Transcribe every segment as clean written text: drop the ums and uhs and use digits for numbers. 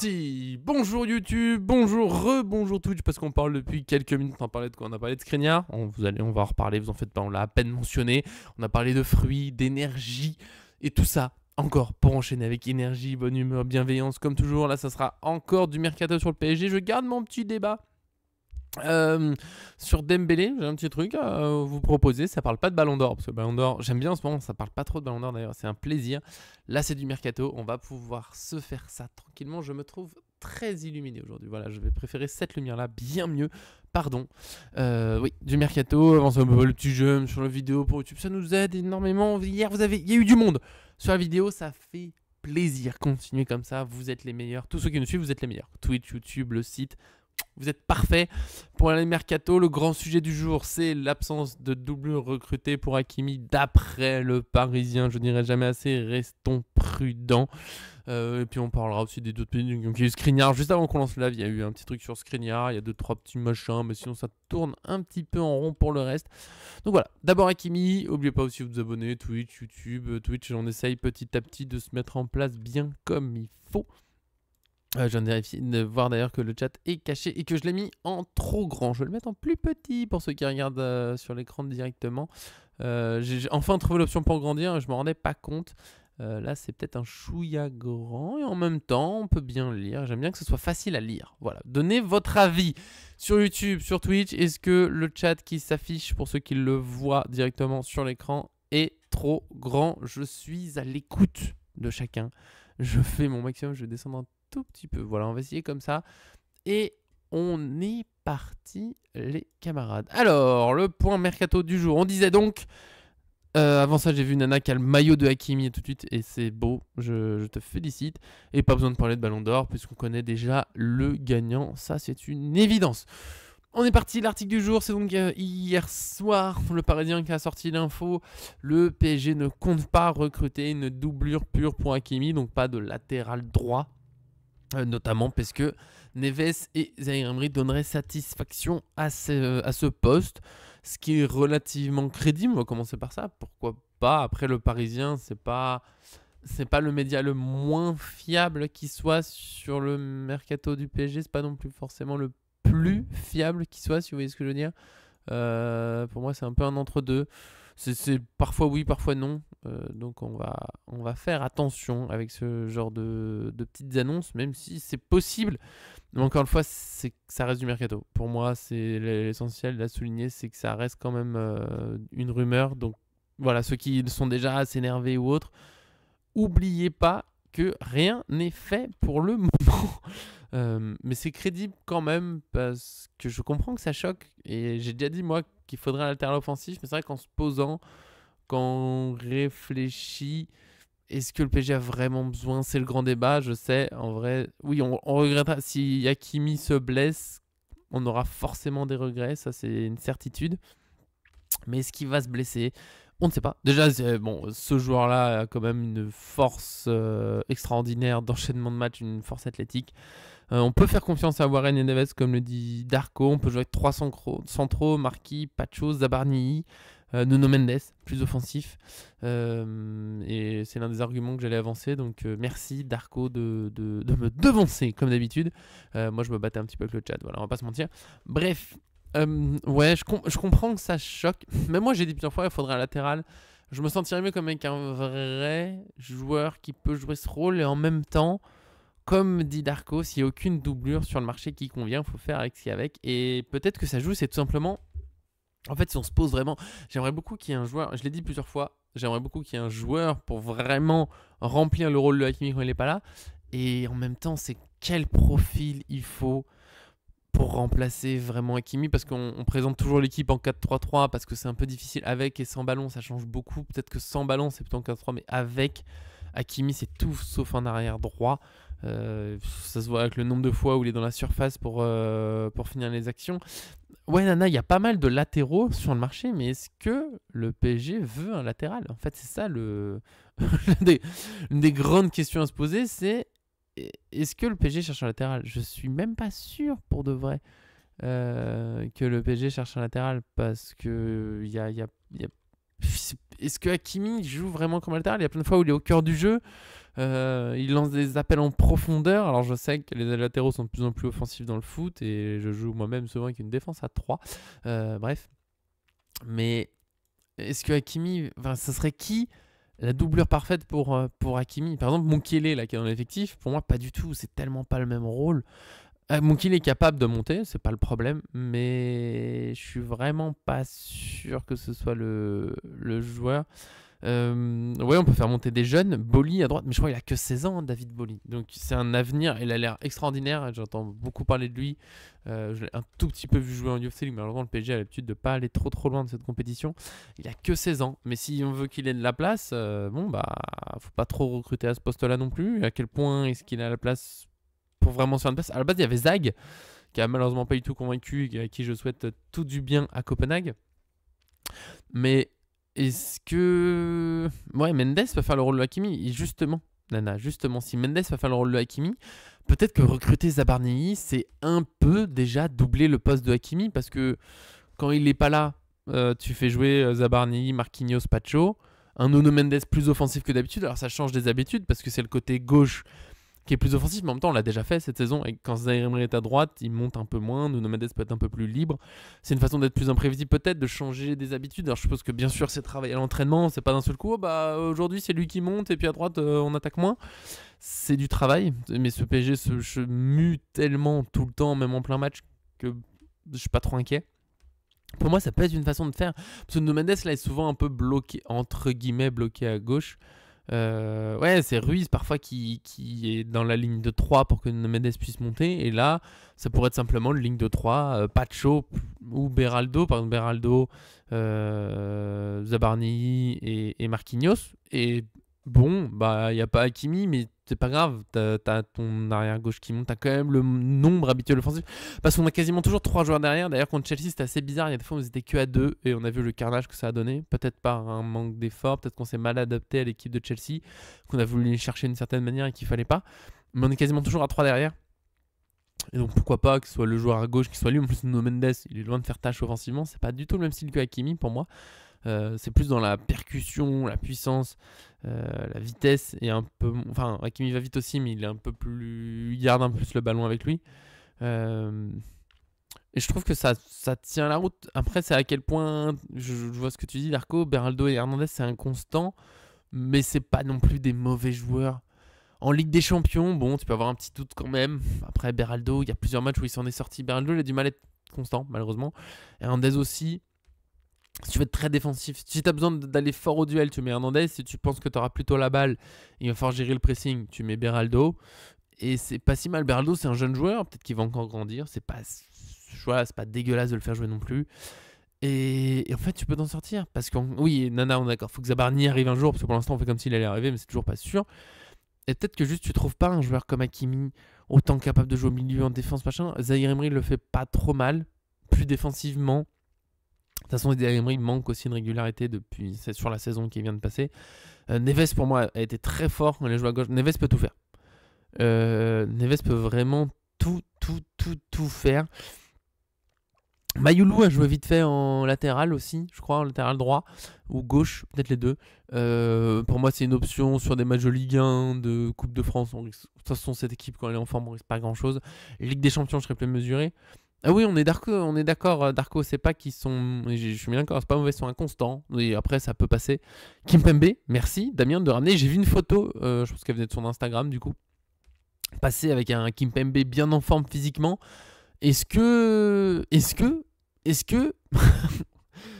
parti. Bonjour YouTube, bonjour, rebonjour Twitch, parce qu'on parle depuis quelques minutes, on a parlé de quoi? On a parlé de Skriniar, on va en reparler, vous en faites pas, on l'a à peine mentionné. On a parlé de fruits, d'énergie, et tout ça, encore, pour enchaîner avec énergie, bonne humeur, bienveillance, comme toujours. Là, ça sera encore du mercato sur le PSG, je garde mon petit débat. Sur Dembélé, j'ai un petit truc à vous proposer. Ça parle pas de Ballon d'Or, parce que Ballon d'Or, j'aime bien en ce moment, ça parle pas trop de Ballon d'Or d'ailleurs, c'est un plaisir. Là, c'est du mercato, on va pouvoir se faire ça tranquillement. Je me trouve très illuminé aujourd'hui. Voilà, je vais préférer cette lumière-là, bien mieux. Pardon. Oui, du mercato. Avant ça, le petit jeu sur la vidéo pour YouTube, ça nous aide énormément. Hier, il y a eu du monde sur la vidéo, ça fait plaisir. Continuez comme ça, vous êtes les meilleurs. Tous ceux qui nous suivent, vous êtes les meilleurs. Twitch, YouTube, le site. Vous êtes parfait pour aller mercato. Le grand sujet du jour, c'est l'absence de doublure recrutée pour Hakimi d'après le Parisien. Je dirais jamais assez, restons prudents. Et puis on parlera aussi des d'autres pays. Donc il y a eu Skriniar. Juste avant qu'on lance le live, il y a eu un petit truc sur Skriniar. Il y a 2-3 petits machins, mais sinon ça tourne un petit peu en rond pour le reste. Donc voilà, d'abord Hakimi. N'oubliez pas aussi de vous abonner, Twitch, YouTube. Twitch, on essaye petit à petit de se mettre en place bien comme il faut. Je viens de vérifier, de voir d'ailleurs que le chat est caché et que je l'ai mis en trop grand. Je vais le mettre en plus petit pour ceux qui regardent sur l'écran directement. J'ai enfin trouvé l'option pour grandir et je ne me rendais pas compte. Là, c'est peut-être un chouïa grand et en même temps, on peut bien lire. J'aime bien que ce soit facile à lire. Voilà. Donnez votre avis sur YouTube, sur Twitch. Est-ce que le chat qui s'affiche pour ceux qui le voient directement sur l'écran est trop grand? Je suis à l'écoute de chacun. Je fais mon maximum, je vais descendre un tout petit peu. Voilà, on va essayer comme ça. Et on est parti, les camarades. Alors, le point mercato du jour. On disait donc... avant ça, j'ai vu Nana qui a le maillot de Hakimi tout de suite. Et c'est beau, je te félicite. Et pas besoin de parler de Ballon d'Or, puisqu'on connaît déjà le gagnant. Ça, c'est une évidence. On est parti, l'article du jour, c'est donc hier soir, le Parisien qui a sorti l'info. Le PSG ne compte pas recruter une doublure pure pour Hakimi, donc pas de latéral droit. Notamment parce que Neves et Zaïre Emery donneraient satisfaction à ce poste, ce qui est relativement crédible. On va commencer par ça, pourquoi pas. Après, le Parisien, c'est pas le média le moins fiable qui soit sur le mercato du PSG, c'est pas non plus forcément le plus fiable qui soit, si vous voyez ce que je veux dire. Pour moi, c'est un peu un entre-deux. C'est parfois oui, parfois non. Donc on va faire attention avec ce genre de petites annonces, même si c'est possible. Mais encore une fois, ça reste du mercato. Pour moi, c'est l'essentiel à souligner, c'est que ça reste quand même une rumeur. Donc voilà, ceux qui sont déjà assez énervés ou autres, oubliez pas que rien n'est fait pour le moment. Mais c'est crédible quand même parce que je comprends que ça choque. Et j'ai déjà dit moi qu'il faudrait un latéral offensif. Mais c'est vrai qu'en se posant, quand on réfléchit, est-ce que le PSG a vraiment besoin? C'est le grand débat, je sais. En vrai, oui, on regrettera. Si Hakimi se blesse, on aura forcément des regrets. Ça, c'est une certitude. Mais est-ce qu'il va se blesser? On ne sait pas. Déjà, bon, ce joueur-là a quand même une force extraordinaire d'enchaînement de matchs, une force athlétique. On peut faire confiance à Warren et Neves, comme le dit Darko. On peut jouer avec 3 centraux, Marquis, Pacho, Zabarni, Nuno Mendes, plus offensif. Et c'est l'un des arguments que j'allais avancer. Donc merci Darko de me devancer, comme d'habitude. Moi, je me battais un petit peu avec le chat. Voilà, on va pas se mentir. Bref. Ouais, je comprends que ça choque. Mais moi, j'ai dit plusieurs fois, il faudrait un latéral. Je me sentirais mieux comme avec un vrai joueur qui peut jouer ce rôle. Et en même temps, comme dit Darko, s'il n'y a aucune doublure sur le marché qui convient, il faut faire avec ce qu'il y a avec. Et peut-être que ça joue, c'est tout simplement... En fait, si on se pose vraiment... J'aimerais beaucoup qu'il y ait un joueur... Je l'ai dit plusieurs fois. J'aimerais beaucoup qu'il y ait un joueur pour vraiment remplir le rôle de Hakimi quand il n'est pas là. Et en même temps, c'est quel profil il faut pour remplacer vraiment Hakimi, parce qu'on présente toujours l'équipe en 4-3-3 parce que c'est un peu difficile. Avec et sans ballon, ça change beaucoup. Peut-être que sans ballon, c'est plutôt en 4-3, mais avec Hakimi, c'est tout sauf un arrière droit. Ça se voit avec le nombre de fois où il est dans la surface pour finir les actions. Ouais, Nana, il y a pas mal de latéraux sur le marché, mais est-ce que le PSG veut un latéral? En fait, c'est ça une des grandes questions à se poser, c'est est-ce que le PSG cherche un latéral? Je suis même pas sûr pour de vrai que le PSG cherche un latéral, parce que est-ce que Hakimi joue vraiment comme latéral? Il y a plein de fois où il est au cœur du jeu. Il lance des appels en profondeur. Alors je sais que les latéraux sont de plus en plus offensifs dans le foot et je joue moi-même souvent avec une défense à 3. Bref. Mais est-ce que Hakimi, enfin, ça serait qui la doublure parfaite pour Hakimi? Par exemple, Mukiele là qui est dans l'effectif, pour moi pas du tout. C'est tellement pas le même rôle. Mukiele est capable de monter, c'est pas le problème, mais je suis vraiment pas sûr que ce soit le joueur. Ouais, on peut faire monter des jeunes. Boli à droite, mais je crois qu'il a que 16 ans, David Boli. Donc c'est un avenir. Il a l'air extraordinaire. J'entends beaucoup parler de lui. Je l'ai un tout petit peu vu jouer en Youth League, mais malheureusement le PSG a l'habitude de pas aller trop loin de cette compétition. Il a que 16 ans, mais si on veut qu'il ait de la place, bon bah faut pas trop recruter à ce poste-là non plus. À quel point est-ce qu'il a la place pour vraiment se faire une place? À la base, il y avait Zag, qui a malheureusement pas du tout convaincu, et à qui je souhaite tout du bien à Copenhague. Mais est-ce que... Ouais, Mendes va faire le rôle de Hakimi. Et justement, Nana, justement, si Mendes va faire le rôle de Hakimi, peut-être que recruter Zabarnyi, c'est un peu déjà doubler le poste de Hakimi, parce que quand il n'est pas là, tu fais jouer Zabarnyi, Marquinhos, Pacho, un Nuno Mendes plus offensif que d'habitude. Alors ça change des habitudes, parce que c'est le côté gauche qui est plus offensif, mais en même temps on l'a déjà fait cette saison, et quand Zaïre Emery est à droite, il monte un peu moins, Nuno Mendes peut être un peu plus libre. C'est une façon d'être plus imprévisible peut-être, de changer des habitudes. Alors je suppose que bien sûr c'est travailler à l'entraînement, c'est pas d'un seul coup, bah aujourd'hui c'est lui qui monte et puis à droite on attaque moins. C'est du travail, mais ce PSG se mue tellement tout le temps, même en plein match, que je suis pas trop inquiet. Pour moi ça peut être une façon de faire, parce que Nuno Mendes là est souvent un peu bloqué, entre guillemets bloqué à gauche. Ouais, c'est Ruiz parfois qui est dans la ligne de 3 pour que Mendes puisse monter. Et là, ça pourrait être simplement une ligne de 3, Pacho ou Beraldo. Par exemple, Beraldo, Zabarnyi et Marquinhos. Et bon, bah il n'y a pas Hakimi, mais c'est pas grave. T'as ton arrière-gauche qui monte. T'as quand même le nombre habituel offensif. Parce qu'on a quasiment toujours 3 joueurs derrière. D'ailleurs, contre Chelsea, c'était assez bizarre. Il y a des fois où ils étaient que à 2. Et on a vu le carnage que ça a donné. Peut-être par un manque d'effort. Peut-être qu'on s'est mal adapté à l'équipe de Chelsea. Qu'on a voulu les chercher d'une certaine manière et qu'il fallait pas. Mais on est quasiment toujours à 3 derrière. Et donc pourquoi pas que ce soit le joueur à gauche qui soit lui. En plus, Nuno Mendes, il est loin de faire tâche offensivement. C'est pas du tout le même style que Hakimi pour moi. C'est plus dans la percussion, la puissance, la vitesse et un peu. Enfin, Hakimi va vite aussi, mais il est un peu plus. Il garde un peu plus le ballon avec lui. Et je trouve que ça tient la route. Après, c'est à quel point. Je vois ce que tu dis, Darko. Beraldo et Hernandez, c'est inconstant, mais c'est pas non plus des mauvais joueurs. En Ligue des Champions, bon, tu peux avoir un petit doute quand même. Après, Beraldo, il y a plusieurs matchs où il s'en est sorti. Beraldo, il a du mal à être constant, malheureusement. Hernandez aussi. Si tu veux être très défensif, si tu as besoin d'aller fort au duel, tu mets Hernandez. Si tu penses que tu auras plutôt la balle, il va falloir gérer le pressing, tu mets Beraldo. Et c'est pas si mal. Beraldo, c'est un jeune joueur, peut-être qu'il va encore grandir. C'est pas dégueulasse de le faire jouer non plus. Et en fait, tu peux t'en sortir. Parce que, oui, Nana, on est d'accord, faut que Zabarnyi arrive un jour, parce que pour l'instant, on fait comme s'il allait arriver, mais c'est toujours pas sûr. Et peut-être que juste tu trouves pas un joueur comme Hakimi autant capable de jouer au milieu en défense, machin. Zaïre Emery le fait pas trop mal, plus défensivement. De toute façon, Zaïre Emery manque aussi de régularité depuis sur la saison qui vient de passer. Neves, pour moi, a été très fort quand il a joué à gauche. Neves peut tout faire. Neves peut vraiment tout faire. Mayoulou a joué vite fait en latéral aussi, je crois, en latéral droit ou gauche, peut-être les deux. Pour moi, c'est une option sur des matchs de Ligue 1, de Coupe de France. De toute façon, cette équipe, quand elle est en forme, on risque pas grand-chose. Ligue des Champions, je serais plus mesuré. Ah oui, on est d'accord, Darko, c'est pas qu'ils sont... Je suis bien d'accord, c'est pas mauvais, ils sont inconstants. Et après, ça peut passer. Kimpembe, merci, Damien, de ramener. J'ai vu une photo, je pense qu'elle venait de son Instagram, du coup. Passer avec un Kimpembe bien en forme physiquement. Est-ce que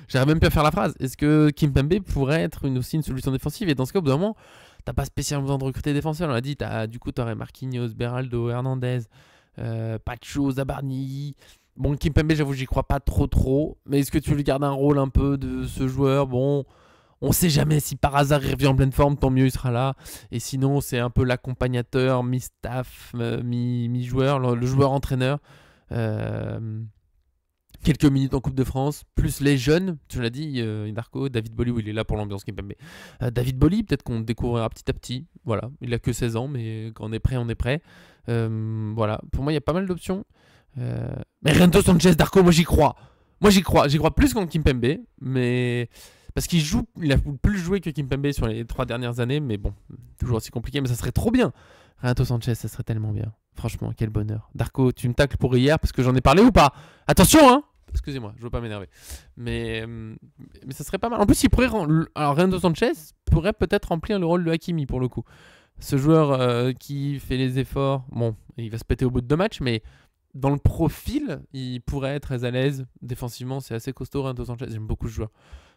j'arrive même plus à faire la phrase. Est-ce que Kimpembe pourrait être aussi une solution défensive? Et dans ce cas, au bout d'un moment, t'as pas spécialement besoin de recruter des défenseurs. On l'a dit, du coup, t'aurais Marquinhos, Beraldo, Hernandez, Pacho, Zabarnyi. Bon, Kimpembe, j'avoue, j'y crois pas trop. Mais est-ce que tu lui gardes un rôle un peu de ce joueur? Bon, on sait jamais, si par hasard il revient en pleine forme, tant mieux, il sera là. Et sinon, c'est un peu l'accompagnateur, mi-staff, mi-joueur, le joueur-entraîneur. Quelques minutes en Coupe de France, plus les jeunes, tu l'as dit, Darko, David Boli, il est là pour l'ambiance Kimpembe. David Boli, peut-être qu'on découvrira petit à petit. Voilà, il a que 16 ans, mais quand on est prêt, on est prêt. Voilà, pour moi, il y a pas mal d'options. Mais Renato Sanchez, Darko, moi j'y crois. J'y crois plus qu'en Kimpembe, mais Parce il a plus joué que Kimpembe sur les 3 dernières années, mais bon, toujours aussi compliqué, mais ça serait trop bien. Renato Sanchez, ça serait tellement bien. Franchement, quel bonheur. Darko, tu me tacles pour hier parce que j'en ai parlé ou pas? Attention, hein. Excusez-moi, je veux pas m'énerver. Mais ça serait pas mal. En plus, il pourrait alors Renato Sanchez pourrait peut-être remplir le rôle de Hakimi pour le coup. Ce joueur qui fait les efforts, bon, il va se péter au bout de 2 matchs, mais dans le profil, il pourrait être très à l'aise. Défensivement, c'est assez costaud, Renato Sanchez. J'aime beaucoup ce joueur.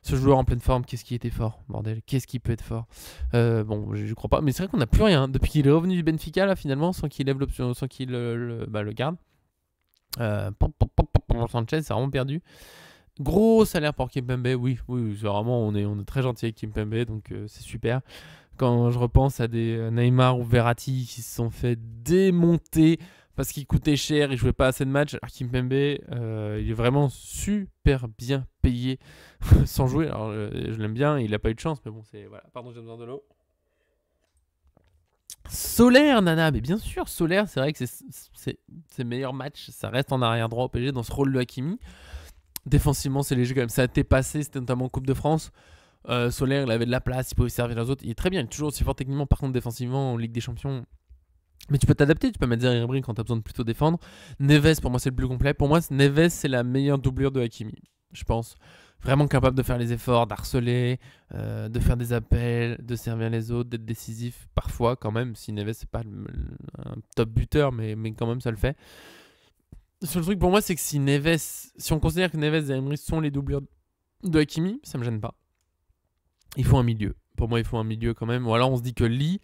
Ce joueur en pleine forme, qu'est-ce qui était fort, bordel? Qu'est-ce qui peut être fort? Bon, je crois pas. Mais c'est vrai qu'on n'a plus rien. Depuis qu'il est revenu du Benfica, là, finalement, sans qu'il lève l'option, sans qu'il le garde. Sanchez, c'est vraiment perdu. Gros salaire pour Kimpembe, oui, c'est vraiment, on est très gentil avec Kimpembe, donc c'est super. Quand je repense à des Neymar ou Verratti qui se sont fait démonter parce qu'il coûtait cher, il jouait pas assez de matchs. Alors Kimpembe, il est vraiment super bien payé sans jouer. Alors je l'aime bien, il a pas eu de chance, mais bon, c'est voilà. Pardon, j'ai besoin de l'eau. Solaire, Nana, mais bien sûr, Solaire, c'est vrai que ses meilleurs matchs, ça reste en arrière droit au PSG dans ce rôle de Hakimi. Défensivement, c'est léger quand même. Ça a été passé, c'était notamment en Coupe de France. Solaire, il avait de la place, il pouvait servir les autres. Il est très bien, il est toujours aussi fort techniquement. Par contre, défensivement, en Ligue des Champions. Mais tu peux t'adapter, tu peux mettre Zaïre Emery quand tu as besoin de plutôt défendre. Neves, pour moi, c'est le plus complet. Pour moi, Neves, c'est la meilleure doublure de Hakimi, je pense. Vraiment capable de faire les efforts, d'harceler, de faire des appels, de servir les autres, d'être décisif parfois quand même. Si Neves, c'est pas un top buteur, mais quand même, ça le fait. Le seul truc pour moi, c'est que si on considère que Neves et Emery sont les doublures de Hakimi, ça me gêne pas. Il faut un milieu. Pour moi, il faut un milieu quand même. Ou alors on se dit que Lee.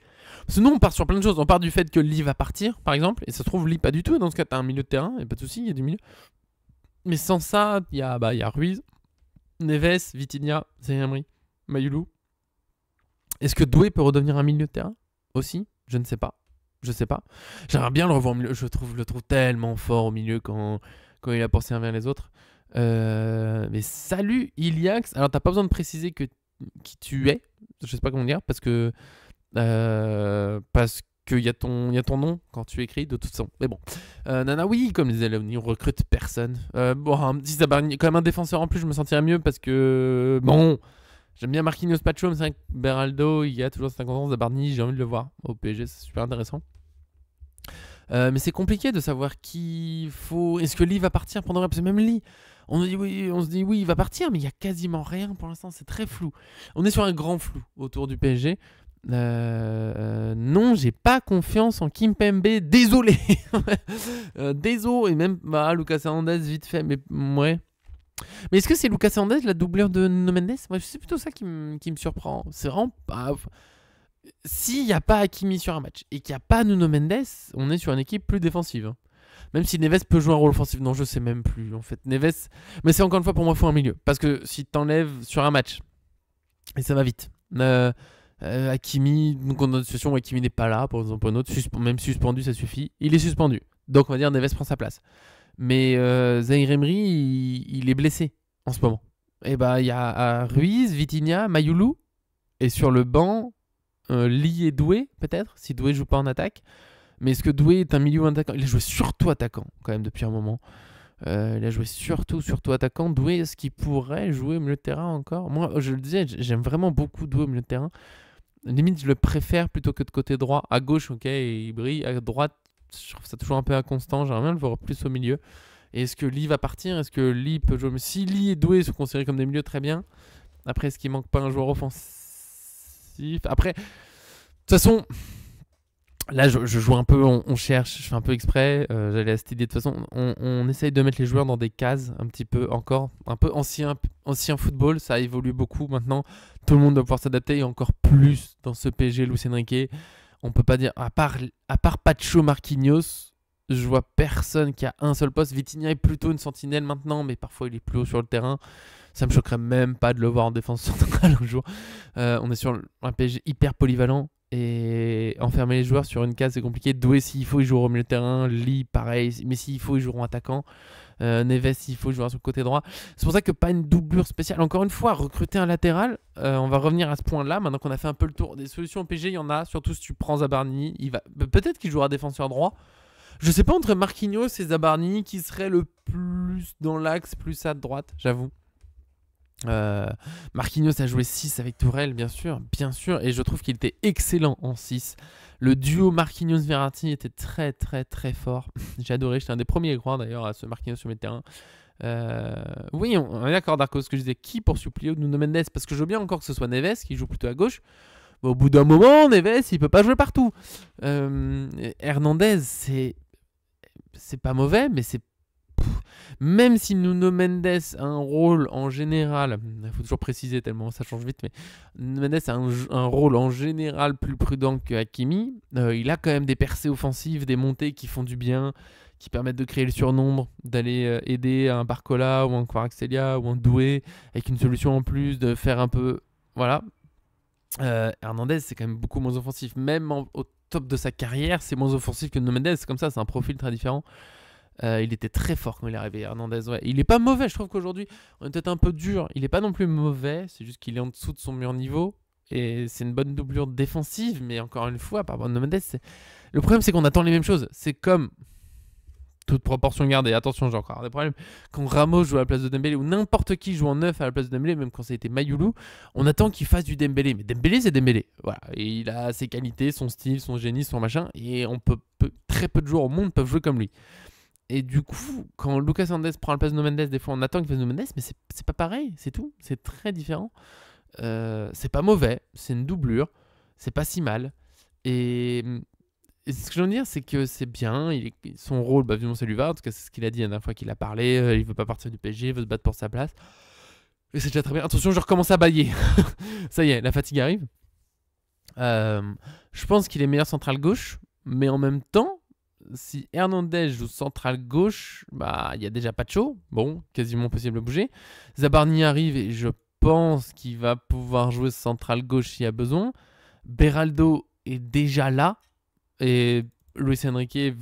Parce que nous, on part sur plein de choses. On part du fait que Lee va partir, par exemple. Et ça se trouve, Lee, pas du tout. Dans ce cas, t'as un milieu de terrain. Il n'y a pas de souci, il y a du milieu. Mais sans ça, il y a Ruiz, Neves, Vitinha, Zaïre Emery, Mayoulou. Est-ce que Doué peut redevenir un milieu de terrain aussi? Je ne sais pas. Je sais pas. J'aimerais bien le revoir au milieu. Je le trouve tellement fort au milieu quand il a pour servir les autres. Mais salut Iliax. Alors t'as pas besoin de préciser qui tu es. Je sais pas comment dire parce que y a ton nom quand tu écris de toute façon. Mais bon. Nana, oui, comme disait Léonie, on recrute personne. Bon, un petit Zabarni, quand même un défenseur en plus, je me sentirais mieux parce que bon. J'aime bien Marquinhos Pacho, mais c'est vrai que Beraldo, il y a toujours 50 ans, Zabarni, j'ai envie de le voir au PSG, c'est super intéressant. Mais c'est compliqué de savoir qui faut. Est-ce que Lee va partir pendant parce que même Lee, on se dit oui, il va partir, mais il y a quasiment rien pour l'instant, c'est très flou. On est sur un grand flou autour du PSG. Non, j'ai pas confiance en Kimpembe, désolé. Désolé, et même Lucas Hernandez vite fait, mais ouais. Mais est-ce que c'est Lucas Hernandez la doublure de Nuno Mendes? Moi, c'est plutôt ça qui me surprend. C'est vraiment pas. S'il n'y a pas Hakimi sur un match et qu'il n'y a pas Nuno Mendes, on est sur une équipe plus défensive. Hein. Même si Neves peut jouer un rôle offensif. Non, je sais même plus. En fait, Neves. Mais c'est encore une fois pour moi, il faut un milieu. Parce que si tu t'enlèves sur un match, et ça va vite. Hakimi, donc on a une situation où Hakimi n'est pas là, par exemple, un autre, même suspendu, ça suffit. Il est suspendu. Donc on va dire Neves prend sa place. Mais Zaïre Emery, il est blessé en ce moment. Et bah, il y a Ruiz, Vitinha, Mayoulou. Et sur le banc, Lee et Doué, peut-être, si Doué joue pas en attaque. Mais est-ce que Doué est un milieu attaquant? Il a joué surtout attaquant, quand même, depuis un moment. Il a joué surtout attaquant. Doué, est-ce qu'il pourrait jouer au milieu de terrain encore? Moi, je le disais, j'aime vraiment beaucoup Doué au milieu de terrain. Limite, je le préfère plutôt que de côté droit. À gauche, ok, il brille. À droite, je trouve ça toujours un peu inconstant. J'aimerais bien le voir plus au milieu. Et est-ce que Lee va partir? Est-ce que Lee peut jouer? Mais si Lee et Doué sont considérés comme des milieux, très bien. Après, est-ce qu'il manque pas un joueur offensif? Après, de toute façon, là, je joue un peu, on cherche, je fais un peu exprès. J'allais à cette idée. De toute façon, on essaye de mettre les joueurs dans des cases un petit peu encore, un peu ancien football. Ça évolue beaucoup maintenant. Tout le monde doit pouvoir s'adapter et encore plus dans ce PSG Luis Enrique. On peut pas dire, à part Pacho Marquinhos, je vois personne qui a un seul poste. Vitinha est plutôt une sentinelle maintenant, mais parfois il est plus haut sur le terrain. Ça me choquerait même pas de le voir en défense centrale un jour. On est sur un PSG hyper polyvalent et enfermer les joueurs sur une case c'est compliqué. Doué s'il faut il jouera au milieu de terrain, Lee pareil, mais s'il faut ils joueront attaquant. Neves s'il faut il jouera sur le côté droit. C'est pour ça que pas une doublure spéciale. Encore une fois, recruter un latéral, on va revenir à ce point là maintenant qu'on a fait un peu le tour des solutions au PSG. Il y en a, surtout si tu prends Zabarni, peut-être qu'il jouera défenseur droit. Je sais pas entre Marquinhos et Zabarni qui serait le plus dans l'axe, plus à droite, j'avoue. Euh, Marquinhos a joué 6 avec Tourelle, bien sûr, et je trouve qu'il était excellent en 6. Le duo Marquinhos-Verratti était très très très fort. J'ai adoré, j'étais un des premiers à croire d'ailleurs à ce Marquinhos sur mes terrains. Oui, on est d'accord, Darko, ce que je disais, qui pour suppléer Nuno Mendes? Parce que je veux bien encore que ce soit Neves qui joue plutôt à gauche. Mais au bout d'un moment, Neves, il peut pas jouer partout. Hernandez, c'est pas mauvais, mais c'est même si Nuno Mendes a un rôle en général, il faut toujours préciser tellement ça change vite, mais Nuno Mendes a un rôle en général plus prudent que Hakimi. Il a quand même des percées offensives, des montées qui font du bien, qui permettent de créer le surnombre, d'aller aider un Barcola ou un Kvaratskhelia ou un Doué, avec une solution en plus, de faire un peu... Voilà. Hernandez, c'est quand même beaucoup moins offensif. Même au top de sa carrière, c'est moins offensif que Nuno Mendes. C'est comme ça, c'est un profil très différent. Il était très fort quand il est arrivé, Hernandez. Ouais. Il est pas mauvais, je trouve qu'aujourd'hui, on est peut-être un peu dur. Il est pas non plus mauvais, c'est juste qu'il est en dessous de son meilleur niveau. Et c'est une bonne doublure défensive, mais encore une fois, par rapport à Mendes, le problème, c'est qu'on attend les mêmes choses. C'est comme, toute proportion gardée, attention, j'ai encore des problèmes. Quand Ramos joue à la place de Dembélé, ou n'importe qui joue en neuf à la place de Dembélé, même quand ça a été Mayoulou, on attend qu'il fasse du Dembélé. Mais Dembélé, c'est Dembélé. Voilà. Et il a ses qualités, son style, son génie, son machin. Et très peu de joueurs au monde peuvent jouer comme lui. Et du coup, quand Lucas Hernandez prend la place de Nuno Mendes, des fois on attend qu'il fasse Nuno Mendes, mais c'est pas pareil, c'est tout. C'est très différent. C'est pas mauvais, c'est une doublure, c'est pas si mal. Et ce que je veux dire, c'est que c'est bien. Son rôle, évidemment, ça lui va. En tout cas, c'est ce qu'il a dit la dernière fois qu'il a parlé. Il veut pas partir du PSG, il veut se battre pour sa place. Et c'est déjà très bien. Attention, je recommence à bailler. Ça y est, la fatigue arrive. Je pense qu'il est meilleur central gauche, mais en même temps, si Hernandez joue central gauche, il y a déjà Pacho, bon, quasiment possible de bouger. Zabarni arrive et je pense qu'il va pouvoir jouer central gauche s'il y a besoin. Beraldo est déjà là et Luis Enrique et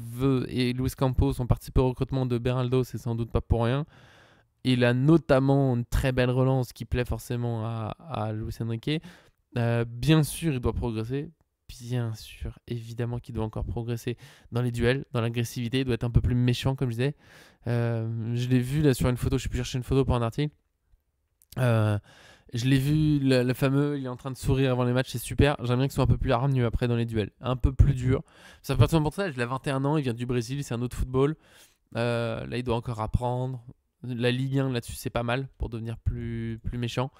Luis Campos ont participé au recrutement de Beraldo, c'est sans doute pas pour rien. Il a notamment une très belle relance qui plaît forcément à Luis Enrique. Bien sûr, il doit progresser. Bien sûr, évidemment qu'il doit encore progresser dans les duels, dans l'agressivité. Il doit être un peu plus méchant, comme je disais. Je l'ai vu là sur une photo. Je suis pu chercher une photo pour un article. Je l'ai vu, le fameux, il est en train de sourire avant les matchs, c'est super. J'aimerais bien qu'il soit un peu plus hargneux après dans les duels, un peu plus dur. Ça fait partie pour ça. Il a 21 ans, il vient du Brésil, c'est un autre football. Là, il doit encore apprendre. La Ligue 1 là-dessus, c'est pas mal pour devenir plus méchant.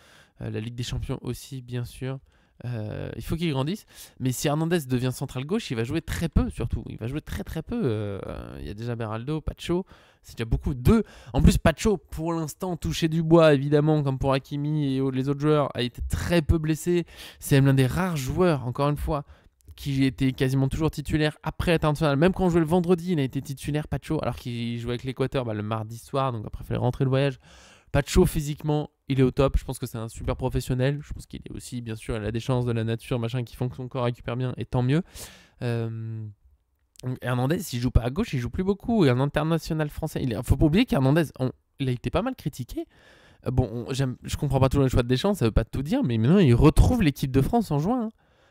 La Ligue des Champions aussi, bien sûr. Il faut qu'il grandisse. Mais si Hernandez devient central gauche, il va jouer très peu surtout. Il va jouer très très peu. Il y a déjà Beraldo, Pacho. C'est déjà beaucoup. En plus, Pacho, pour l'instant, touché du bois, évidemment, comme pour Hakimi et les autres joueurs, a été très peu blessé. C'est même l'un des rares joueurs, encore une fois, qui était quasiment toujours titulaire après international. Même quand on jouait le vendredi, il a été titulaire, Pacho, alors qu'il jouait avec l'Équateur le mardi soir. Donc après, il fallait rentrer le voyage. Pacho, physiquement, il est au top. Je pense que c'est un super professionnel. Je pense qu'il est aussi, bien sûr, il a des chances de la nature, machin, qui font que son corps récupère bien, et tant mieux. Hernandez, s'il joue pas à gauche, il joue plus beaucoup. Et un international français. Faut pas oublier qu'Hernandez, il a été pas mal critiqué. Je comprends pas toujours les choix de Deschamps, ça veut pas tout dire, mais maintenant, il retrouve l'équipe de France en juin.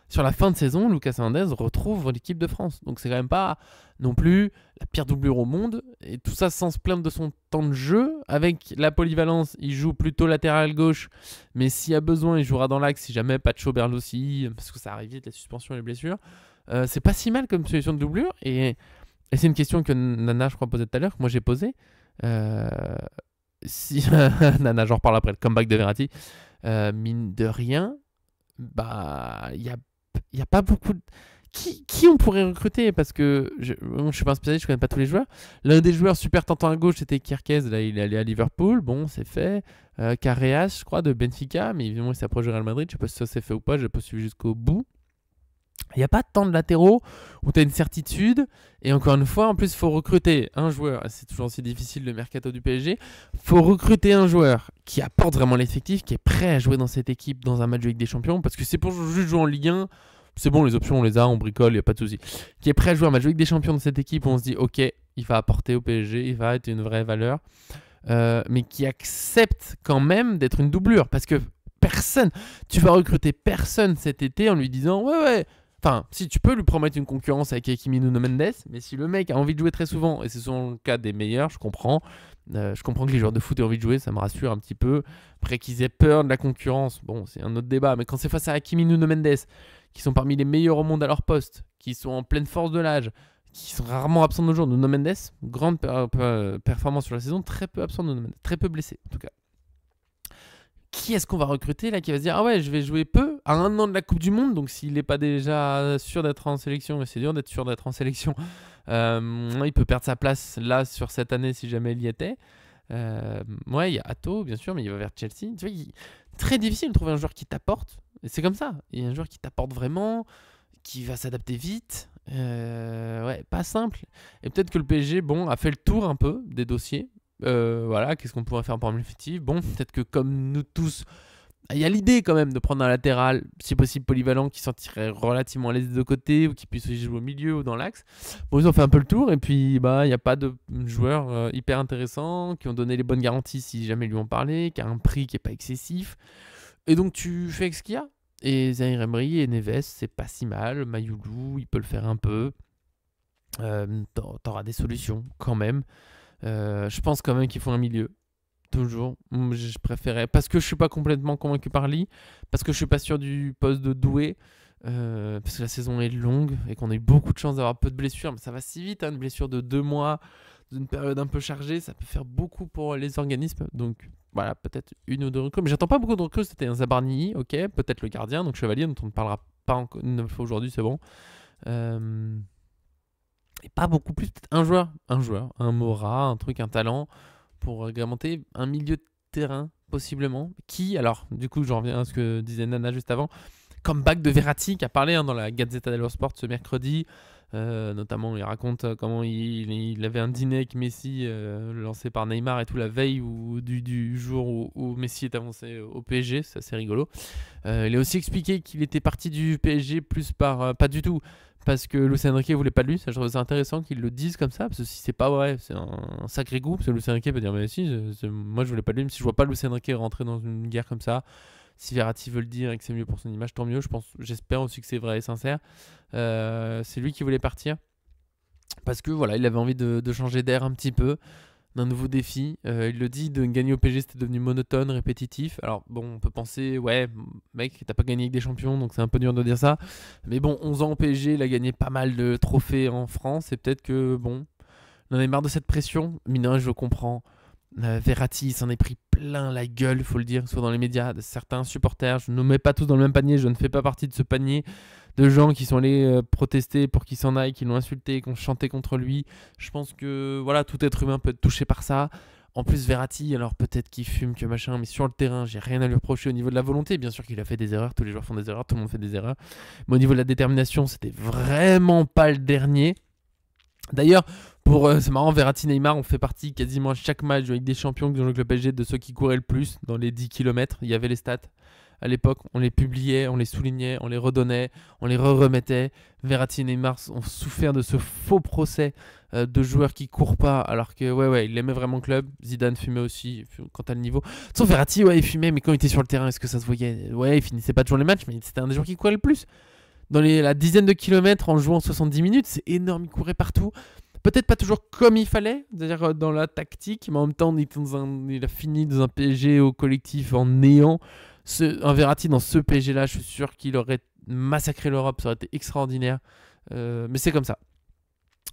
Sur la fin de saison, Lucas Hernandez retrouve l'équipe de France. Donc c'est quand même pas non plus la pire doublure au monde. Et tout ça sans se plaindre de son temps de jeu. Avec la polyvalence, il joue plutôt latéral gauche. Mais s'il y a besoin, il jouera dans l'axe si jamais Pacho Berlossi, parce que ça arrive vite, les suspensions et les blessures. C'est pas si mal comme solution de doublure. Et c'est une question que Nana, je crois, posait tout à l'heure, que moi j'ai posée. Si Nana, j'en reparle après, le comeback de Verratti. Mine de rien, il y a pas beaucoup de... Qui on pourrait recruter? Parce que je suis pas un spécialiste, je connais pas tous les joueurs. L'un des joueurs super tentants à gauche, c'était Kerkez. Là, il est allé à Liverpool. Bon, c'est fait. Carreas, je crois, de Benfica. Mais évidemment, il s'approche du Real Madrid. Je sais pas si ça s'est fait ou pas. Je n'ai pas suivi jusqu'au bout. Il n'y a pas tant de latéraux où tu as une certitude. Et encore une fois, en plus, il faut recruter un joueur. C'est toujours aussi difficile le mercato du PSG. Il faut recruter un joueur qui apporte vraiment l'effectif, qui est prêt à jouer dans cette équipe dans un match de Ligue des Champions. Parce que c'est pour juste jouer en Ligue 1. C'est bon, les options, on les a, on bricole, il n'y a pas de souci. Qui est prêt à jouer un match de Ligue des Champions dans cette équipe où on se dit, ok, il va apporter au PSG, il va être une vraie valeur. Mais qui accepte quand même d'être une doublure. Parce que tu vas recruter personne cet été en lui disant, ouais. Enfin, si tu peux lui promettre une concurrence avec Hakimi Nuno Mendes, mais si le mec a envie de jouer très souvent, et c'est souvent le cas des meilleurs, je comprends, Je comprends que les joueurs de foot aient envie de jouer, ça me rassure un petit peu. Après qu'ils aient peur de la concurrence, bon, c'est un autre débat. Mais quand c'est face à Hakimi Nuno Mendes, qui sont parmi les meilleurs au monde à leur poste, qui sont en pleine force de l'âge, qui sont rarement absents de nos jours, Nuno Mendes, grande performance sur la saison, très peu absent de Nuno Mendes, très peu blessé en tout cas. Qui est-ce qu'on va recruter là qui va se dire ah ouais je vais jouer peu à un an de la Coupe du Monde, donc s'il n'est pas déjà sûr d'être en sélection, et c'est dur d'être sûr d'être en sélection, il peut perdre sa place là sur cette année si jamais il y était. Ouais, il y a Atto bien sûr, mais il va vers Chelsea. Tu vois, très difficile de trouver un joueur qui t'apporte, et c'est comme ça, il y a un joueur qui t'apporte vraiment, qui va s'adapter vite. Ouais, pas simple. Et peut-être que le PSG a fait le tour un peu des dossiers. Voilà, qu'est-ce qu'on pourrait faire pour l'effectif. Bon, peut-être que comme nous tous, il y a l'idée quand même de prendre un latéral, si possible polyvalent, qui sentirait relativement à l'aise des deux côtés, ou qui puisse jouer au milieu ou dans l'axe. Bon, ils ont fait un peu le tour, et puis il n'y a pas de joueurs hyper intéressants, qui ont donné les bonnes garanties si jamais ils lui ont parlé, qui a un prix qui n'est pas excessif. Et donc tu fais avec ce qu'il y a. Et Zaïre Emery et Neves, c'est pas si mal. Mayoulou, il peut le faire un peu. T'auras des solutions quand même. Je pense quand même qu'il faut un milieu. Toujours. Je préférais. Parce que je suis pas complètement convaincu par Lee. Parce que je suis pas sûr du poste de Doué. Parce que la saison est longue et qu'on a eu beaucoup de chance d'avoir peu de blessures. Mais ça va si vite, une blessure de 2 mois, d'une période un peu chargée. Ça peut faire beaucoup pour les organismes. Donc voilà, peut-être une ou deux recrues. Mais j'attends pas beaucoup de recrues. C'était un Zabarni, ok. Peut-être le gardien, donc Chevalier, dont on ne parlera pas encore une fois aujourd'hui, c'est bon. Et pas beaucoup plus, peut-être un joueur, un Mora, un truc, un talent pour agrémenter un milieu de terrain possiblement. Qui, alors, du coup, je reviens à ce que disait Nana juste avant, comeback de Verratti qui a parlé dans la Gazzetta dello Sport ce mercredi. Notamment, il raconte comment il avait un dîner avec Messi lancé par Neymar et tout la veille du jour où Messi est avancé au PSG. C'est assez rigolo. Il a aussi expliqué qu'il était parti du PSG plus par... pas du tout. Parce que Luis Enrique voulait pas de lui. Ça, je trouve ça intéressant qu'ils le disent comme ça. Parce que si c'est pas vrai, c'est un sacré goût. Parce que Luis Enrique peut dire mais si, moi je voulais pas de lui. Même si je vois pas Luis Enrique rentrer dans une guerre comme ça. Si Verratti veut le dire et que c'est mieux pour son image, tant mieux. J'espère aussi que c'est vrai et sincère. C'est lui qui voulait partir. Parce que voilà, il avait envie de changer d'air un petit peu. D'un nouveau défi. Il le dit, de gagner au PSG, c'était devenu monotone, répétitif. Alors bon, on peut penser, ouais, mec, t'as pas gagné avec des champions, donc c'est un peu dur de dire ça. Mais bon, 11 ans au PSG, il a gagné pas mal de trophées en France, et peut-être que, bon, on en a marre de cette pression. Mine, je comprends. Verratti, il s'en est pris plein la gueule, faut le dire, soit dans les médias, de certains supporters. Je ne mets pas tous dans le même panier, je ne fais pas partie de ce panier de gens qui sont allés protester pour qu'il s'en aille, qui l'ont insulté, qui ont chanté contre lui. Je pense que voilà, tout être humain peut être touché par ça. En plus, Verratti, alors peut-être qu'il fume, que machin, mais sur le terrain, j'ai rien à lui reprocher au niveau de la volonté. Bien sûr qu'il a fait des erreurs, tous les joueurs font des erreurs, tout le monde fait des erreurs. Mais au niveau de la détermination, c'était vraiment pas le dernier. D'ailleurs, c'est marrant, Verratti, Neymar ont fait partie quasiment à chaque match avec des champions qui ont joué avec le PSG de ceux qui couraient le plus dans les 10 km. Il y avait les stats. À l'époque, on les publiait, on les soulignait, on les redonnait, on les remettait. Verratti et Neymar ont souffert de ce faux procès de joueurs qui courent pas, alors que ouais, il aimait vraiment le club. Zidane fumait aussi, quant à le niveau. Sauf Verratti, ouais, il fumait, mais quand il était sur le terrain, est-ce que ça se voyait? Ouais, il finissait pas toujours les matchs, mais c'était un des joueurs qui courait le plus. Dans la dizaine de kilomètres en jouant 70 minutes, c'est énorme, il courait partout. Peut-être pas toujours comme il fallait, c'est-à-dire dans la tactique, mais en même temps, il a fini dans un PSG au collectif en néant. Un Verratti dans ce PSG-là, je suis sûr qu'il aurait massacré l'Europe, ça aurait été extraordinaire. Mais c'est comme ça.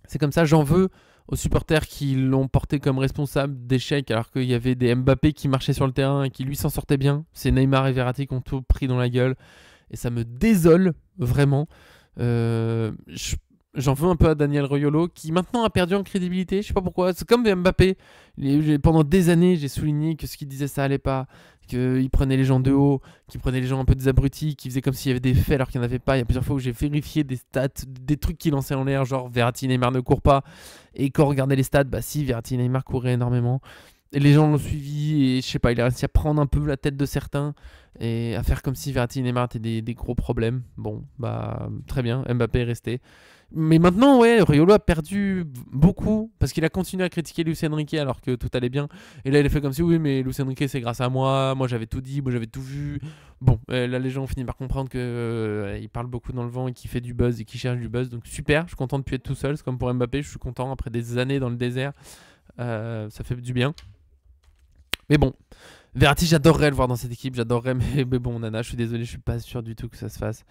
C'est comme ça, j'en veux aux supporters qui l'ont porté comme responsable d'échec, alors qu'il y avait des Mbappé qui marchaient sur le terrain et qui lui s'en sortaient bien. C'est Neymar et Verratti qui ont tout pris dans la gueule. Et ça me désole, vraiment. J'en veux un peu à Daniel Riolo, qui maintenant a perdu en crédibilité. Je sais pas pourquoi. C'est comme Mbappé. Pendant des années, j'ai souligné que ce qu'il disait, ça allait pas. Qu'il prenait les gens de haut, qu'il prenait les gens un peu des abrutis, qu'il faisait comme s'il y avait des faits alors qu'il n'y en avait pas. Il y a plusieurs fois où j'ai vérifié des stats, des trucs qu'il lançait en l'air, genre Verratti, Neymar ne courent pas. Et quand on regardait les stats, bah si, Verratti, Neymar couraient énormément. Et les gens l'ont suivi et je sais pas, il a réussi à prendre un peu la tête de certains et à faire comme si Verratti et Neymar étaient des gros problèmes. Bon, bah très bien, Mbappé est resté. Mais maintenant, ouais, Riolo a perdu beaucoup parce qu'il a continué à critiquer Luis Enrique alors que tout allait bien. Et là, il a fait comme si, oui, mais Luis Enrique, c'est grâce à moi. Moi, j'avais tout dit, moi, j'avais tout vu. Bon, là, les gens ont fini par comprendre qu'il parle beaucoup dans le vent et qu'il fait du buzz et qu'il cherche du buzz. Donc, super, je suis content de ne plus être tout seul. C'est comme pour Mbappé, je suis content après des années dans le désert Ça fait du bien. Mais bon, Verratti, j'adorerais le voir dans cette équipe, j'adorerais, mais bon, Nana, je suis désolé, je suis pas sûr du tout que ça se fasse.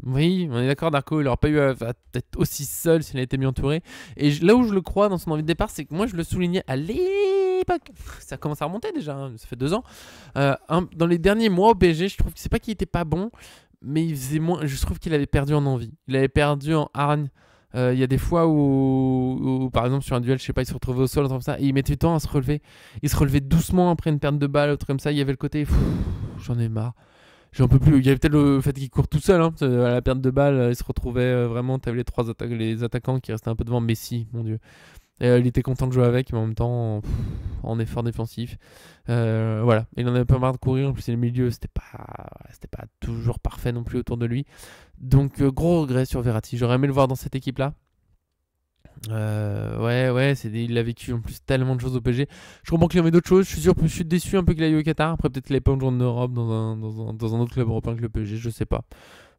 Oui, on est d'accord, Darko, il aurait pas eu à être aussi seul s'il a été mieux entouré. Et là où je le crois dans son envie de départ, c'est que moi je le soulignais à l'époque. Ça commence à remonter déjà, hein, ça fait 2 ans. Dans les derniers mois au PSG, je trouve que c'est pas qu'il était pas bon, mais il faisait moins. Je trouve qu'il avait perdu en envie. Il avait perdu en hargne. Il y a des fois où, par exemple, sur un duel, je sais pas, il se retrouvait au sol, comme ça, et il mettait du temps à se relever. Il se relevait doucement après une perte de balle, autre comme ça. Il y avait le côté, j'en ai marre. J'en peux plus. Il y avait peut-être le fait qu'il court tout seul. Hein. À la perte de balle, il se retrouvait vraiment. Tu avais les attaquants qui restaient un peu devant Messi, mon Dieu. Et, il était content de jouer avec, mais en même temps, en effort défensif. Voilà. Il en avait pas marre de courir. En plus, le milieu, c'était pas toujours parfait non plus autour de lui. Donc, gros regret sur Verratti. J'aurais aimé le voir dans cette équipe-là. Ouais, il a vécu en plus tellement de choses au PSG. Je comprends qu'il y avait d'autres choses. Je suis déçu un peu qu'il aille au Qatar. Après, peut-être qu'il n'avait pas joué en Europe dans un autre club européen que le PSG, je sais pas.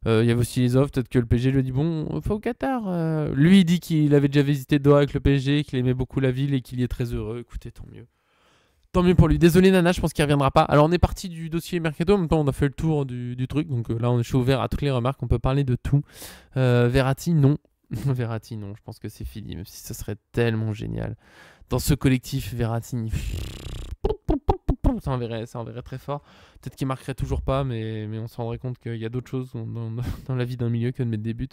Il y avait aussi les offres. Peut-être que le PSG lui a dit bon, faut au Qatar. Lui, il dit qu'il avait déjà visité Doha avec le PSG, qu'il aimait beaucoup la ville et qu'il y est très heureux. Écoutez, tant mieux. Tant mieux pour lui. Désolé Nana, je pense qu'il reviendra pas. Alors on est parti du dossier Mercato, en même temps on a fait le tour du truc, donc là je suis ouvert à toutes les remarques, on peut parler de tout. Verratti, non. Verratti, non, je pense que c'est fini, même si ça serait tellement génial. Dans ce collectif, Verratti, ça enverrait très fort. Peut-être qu'il marquerait toujours pas, mais on se rendrait compte qu'il y a d'autres choses dans la vie d'un milieu que de mettre des buts.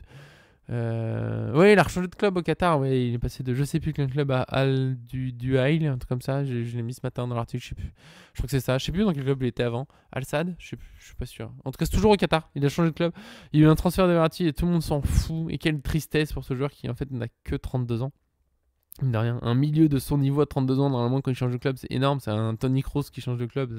Ouais, il a rechangé de club au Qatar. Ouais, il est passé de je sais plus quel club à du Haïl, un truc comme ça. Je l'ai mis ce matin dans l'article, je sais plus. Je crois que c'est ça. Je sais plus dans quel club il était avant. Al Sadd, je suis pas sûr. En tout cas, c'est toujours au Qatar. Il a changé de club. Il y a eu un transfert de Verratti et tout le monde s'en fout. Et quelle tristesse pour ce joueur qui en fait n'a que 32 ans. Mine de rien, un milieu de son niveau à 32 ans, normalement quand il change de club, c'est énorme. C'est un Toni Kroos qui change de club.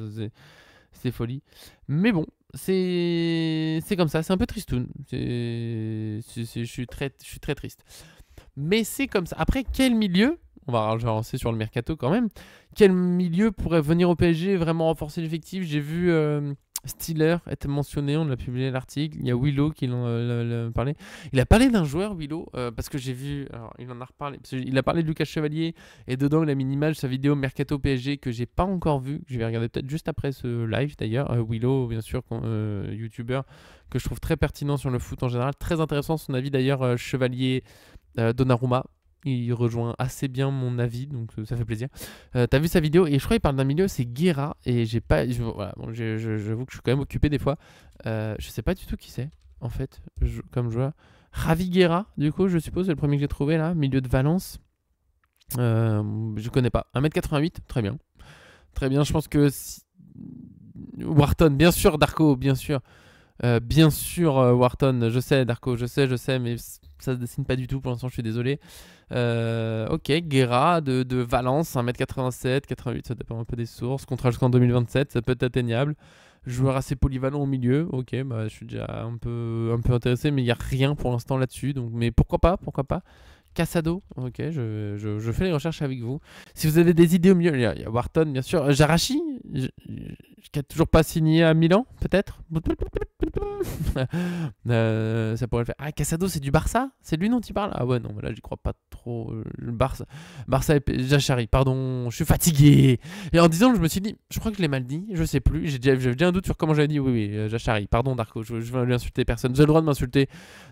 C'est folie. Mais bon, c'est comme ça. C'est un peu tristoun. Je suis très triste. Mais c'est comme ça. Après, quel milieu, je vais avancer sur le mercato quand même, quel milieu pourrait venir au PSG et vraiment renforcer l'effectif? J'ai vu Stiller être mentionné, on a publié l'article. Il y a Willow qui en parlé. Il a parlé d'un joueur, Willow, parce que j'ai vu, alors il en a reparlé, parce il a parlé de Lucas Chevalier, et dedans il a mis une image, sa vidéo Mercato PSG, que j'ai pas encore vue, que je vais regarder peut-être juste après ce live d'ailleurs. Willow, bien sûr, youtubeur, que je trouve très pertinent sur le foot en général. Très intéressant son avis d'ailleurs, Chevalier Donnarumma. Il rejoint assez bien mon avis, donc ça fait plaisir. T'as vu sa vidéo et je crois qu'il parle d'un milieu, c'est Guerra. Et j'ai pas. Voilà, bon, j'avoue que je suis quand même occupé des fois. Je sais pas du tout qui c'est, en fait, comme joueur. Javi Guerra, du coup, je suppose, c'est le premier que j'ai trouvé là, milieu de Valence. Je connais pas. 1m88, très bien. Très bien, je pense que. Wharton, bien sûr, Darko, bien sûr. Bien sûr, Wharton, je sais, Darko, je sais, mais ça se dessine pas du tout pour l'instant, je suis désolé. Ok, Guerra de Valence, 1m87, 88, ça dépend un peu des sources. Contrat jusqu'en 2027, ça peut être atteignable. Joueur assez polyvalent au milieu, ok, bah, je suis déjà un peu intéressé, mais il n'y a rien pour l'instant là-dessus. Donc, mais pourquoi pas. Casado, ok, je fais les recherches avec vous. Si vous avez des idées au milieu, il y a Wharton, bien sûr. Jarachi, qui a toujours pas signé à Milan, peut-être. Ça pourrait le faire. Ah, Casado, c'est du Barça? C'est lui dont il parle? Ah ouais, non, là, j'y crois pas trop. Le Barça et Jachari, pardon, je suis fatigué. Et en disant, je me suis dit, je crois que je l'ai mal dit, je sais plus. J'avais déjà un doute sur comment j'avais dit. Oui, Jachari, pardon, Darko, je vais lui insulter personne. Vous avez le droit de m'insulter